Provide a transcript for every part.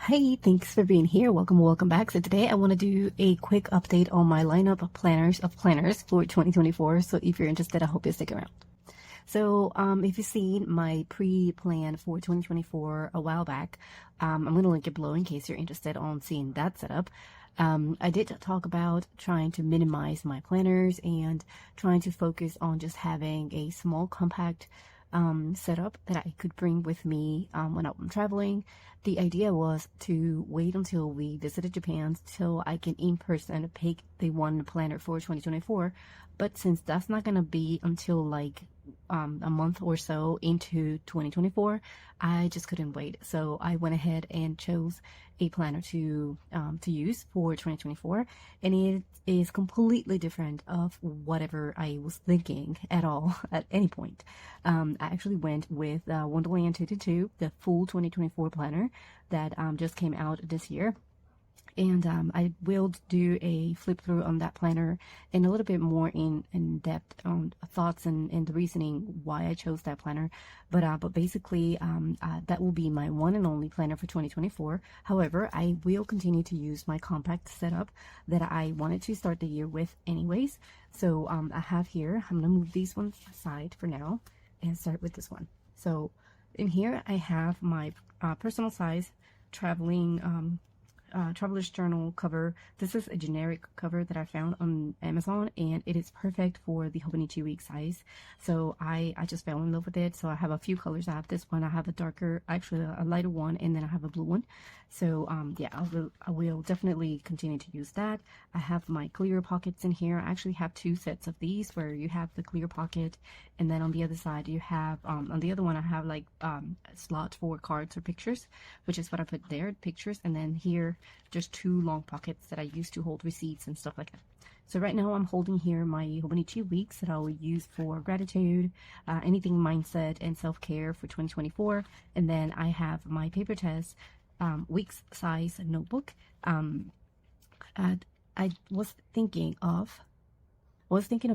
Hey, thanks for being here. Welcome back. So today I want to do a quick update on my lineup of planners for 2024. So if you're interested, I hope you stick around. So if you've seen my pre-plan for 2024 a while back, I'm going to link it below in case you're interested on seeing that setup. I did talk about trying to minimize my planners and trying to focus on just having a small compact setup that I could bring with me when I'm traveling. The idea was to wait until we visited Japan till I can in person pick the one planner for 2024. But since that's not gonna be until like a month or so into 2024, I just couldn't wait. So I went ahead and chose a planner to use for 2024, and it is completely different of whatever I was thinking at all at any point. I actually went with Wonderland 222, the full 2024 planner that just came out this year. And I will do a flip through on that planner and a little bit more in depth on thoughts and the reasoning why I chose that planner. But basically, that will be my one and only planner for 2024. However, I will continue to use my compact setup that I wanted to start the year with anyways. So I have here, I'm going to move these ones aside for now and start with this one. So in here, I have my personal size traveling traveler's journal cover. This is a generic cover that I found on Amazon, and it is perfect for the Hobonichiweeks size. So I just fell in love with it. So I have a few colors. I have this one, I have a darker, actually a lighter one, and then I have a blue one. So yeah, I will definitely continue to use that. I have my clear pockets in here. I actually have two sets of these where you have the clear pocket, and then on the other side you have on the other one I have like a slot for cards or pictures, which is what I put there, pictures, and then here just two long pockets that I use to hold receipts and stuff like that. So right now I'm holding here my Hobonichiweeks that I will use for gratitude, anything mindset and self-care for 2024. And then I have my PaperTessDesigns Weeks size notebook. I was thinking of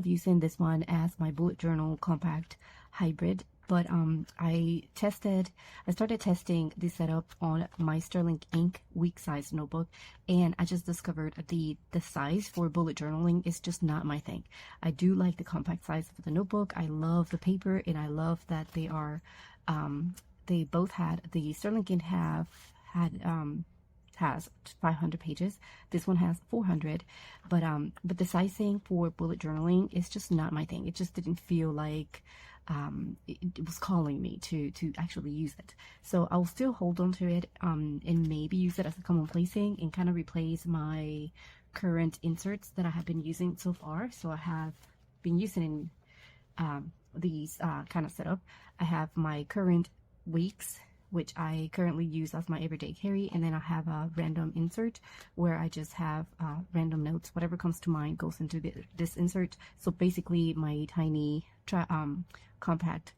using this one as my bullet journal compact hybrid, but I started testing the setup on my sterlingink week size notebook, and I just discovered the size for bullet journaling is just not my thing. I do like the compact size of the notebook. I love the paper, and I love that they are they both had the sterlingink has 500 pages. This one has 400, but the sizing for bullet journaling is just not my thing. It just didn't feel like it was calling me to actually use it. So I'll still hold on to it and maybe use it as a commonplacing and kind of replace my current inserts that I have been using so far. So I have been using these kind of setup. I have my current weeks, which I currently use as my everyday carry, and then I have a random insert where I just have random notes. Whatever comes to mind goes into this insert. So basically my tiny compact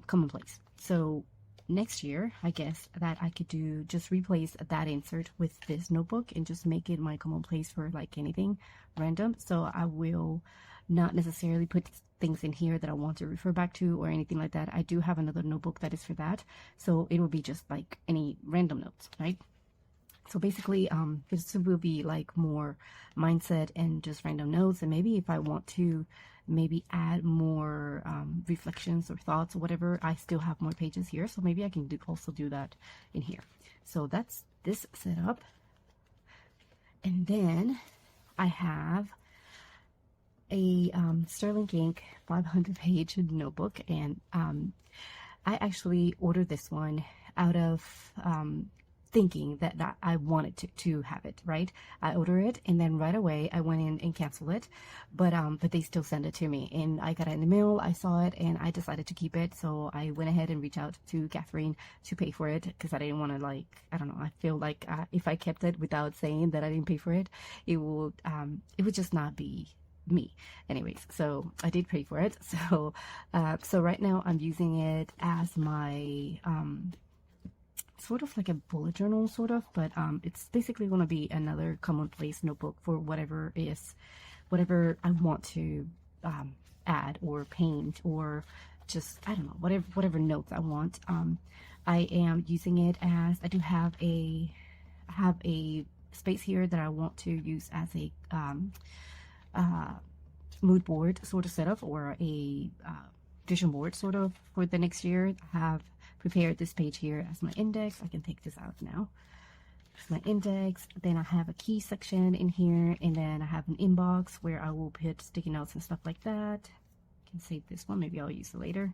commonplace. So next year, I guess that I could just replace that insert with this notebook and just make it my commonplace for like anything random. So I will not necessarily put things in here that I want to refer back to or anything like that. I do have another notebook that is for that, so it will be just like any random notes, right? So basically this will be like more mindset and just random notes, and maybe if I want to maybe add more reflections or thoughts or whatever, I still have more pages here, so maybe I can also do that in here. So that's this setup. And then I have a sterlingink 500-page notebook, and I actually ordered this one out of thinking that I wanted to have it, right? I ordered it, and then right away I went in and canceled it, but they still sent it to me, and I got it in the mail. I saw it, and I decided to keep it. So I went ahead and reached out to Catherine to pay for it, because I didn't want to, like, I don't know, I feel like if I kept it without saying that I didn't pay for it, it would just not be me. Anyways, so I did pay for it. So right now I'm using it as my sort of like a bullet journal, sort of, but it's basically going to be another commonplace notebook for whatever I want to add or paint, or just, I don't know, whatever notes I want. I am using it as, I do have a space here that I want to use as a mood board sort of setup, or a vision board sort of for the next year. I have prepared this page here as my index. I can take this out now. It's my index. Then I have a key section in here, and then I have an inbox where I will put sticky notes and stuff like that. I can save this one, maybe I'll use it later.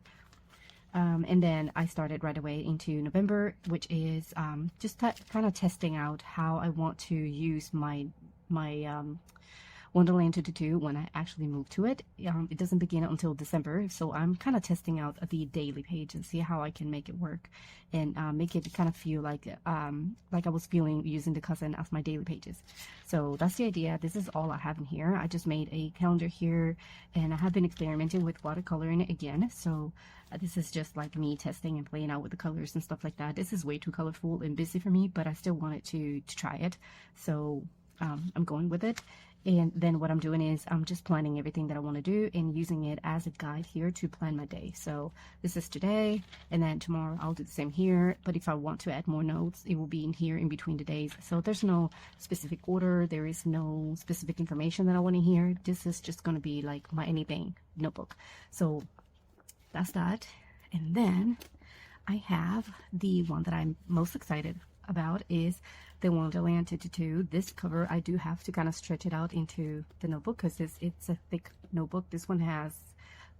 And then I started right away into November, which is just kind of testing out how I want to use my Wonderland 222 when I actually move to it. It doesn't begin until December, so I'm kind of testing out the daily page and see how I can make it work and make it kind of feel like I was feeling using the cousin as my daily pages. So that's the idea. This is all I have in here. I just made a calendar here, and I have been experimenting with watercoloring again. So this is just like me testing and playing out with the colors and stuff like that. This is way too colorful and busy for me, but I still wanted to try it. So I'm going with it. And then what I'm doing is I'm just planning everything that I want to do and using it as a guide here to plan my day. So this is today, and then tomorrow I'll do the same here. But if I want to add more notes, it will be in here in between the days. So there's no specific order. There is no specific information that I want to hear. This is just going to be like my anything notebook. So that's that. And then I have the one that I'm most excited about is the Wonderland 222. This cover, I do have to kind of stretch it out into the notebook because it's a thick notebook. This one has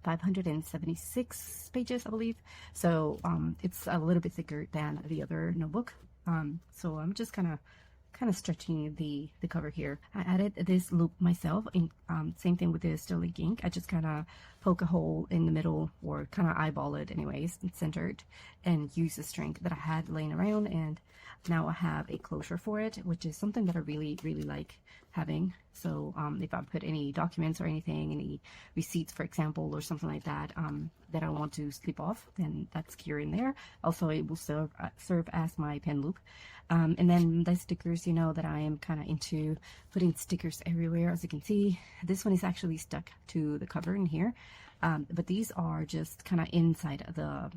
576 pages, I believe. So it's a little bit thicker than the other notebook. So I'm just kind of stretching the cover here. I added this loop myself, and same thing with the sterlingink. I just kind of poke a hole in the middle, or kind of eyeball it anyways, and centered, and use the string that I had laying around, and now I have a closure for it, which is something that I really like having. So if I put any documents or anything, any receipts for example, or something like that, that I want to slip off, then that's secure in there. Also, it will serve as my pen loop. And then the stickers, you know that I am kind of into putting stickers everywhere. As you can see, this one is actually stuck to the cover in here, but these are just kind of inside of the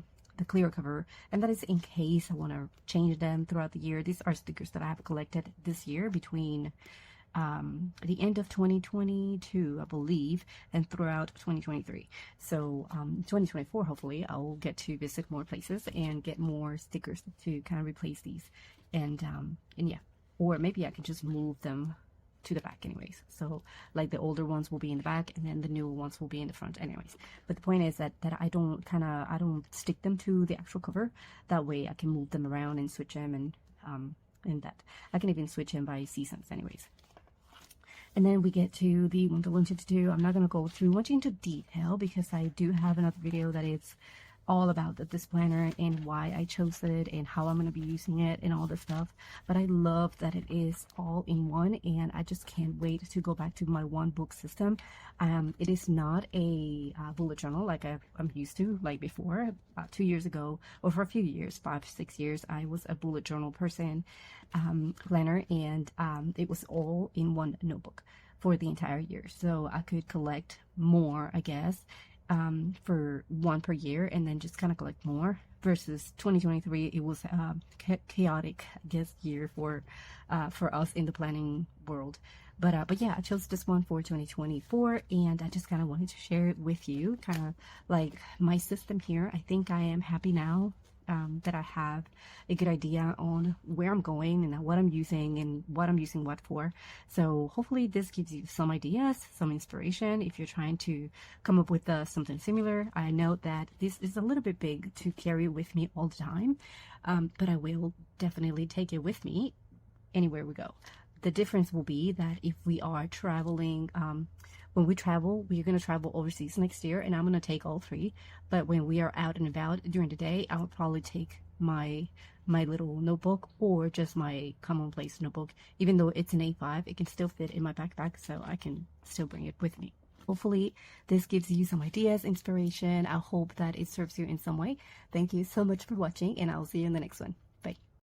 clear cover, and that is in case I want to change them throughout the year. These are stickers that I have collected this year between the end of 2022, I believe, and throughout 2023. So 2024, hopefully I'll get to visit more places and get more stickers to kind of replace these, and yeah, or maybe I can just move them to the back anyways. So like the older ones will be in the back, and then the newer ones will be in the front anyways. But the point is that I don't stick them to the actual cover. That way I can move them around and switch them, and that I can even switch them by seasons anyways. And then we get to the Wonderland 222. I'm not going to go through much into detail because I do have another video that is all about this planner and why I chose it and how I'm going to be using it and all this stuff. But I love that it is all in one, and I just can't wait to go back to my one book system. It is not a bullet journal like I'm used to, like before. 2 years ago, or for a few years, 5-6 years, I was a bullet journal person, planner, and it was all in one notebook for the entire year. So I could collect more, I guess, for one per year, and then just kind of collect more. Versus 2023, it was a chaotic, I guess, year for us in the planning world. But yeah, I chose this one for 2024, and I just kind of wanted to share it with you, kind of like my system here. I think I am happy now that I have a good idea on where I'm going and what I'm using and what I'm using what for. So hopefully this gives you some ideas, some inspiration if you're trying to come up with something similar. I know that this is a little bit big to carry with me all the time, but I will definitely take it with me anywhere we go. The difference will be that if we are traveling, when we travel, we're going to travel overseas next year, and I'm going to take all three. But when we are out and about during the day, I will probably take my little notebook or just my Commonplace notebook. Even though it's an A5, it can still fit in my backpack, so I can still bring it with me. Hopefully this gives you some ideas, inspiration. I hope that it serves you in some way. Thank you so much for watching, and I'll see you in the next one.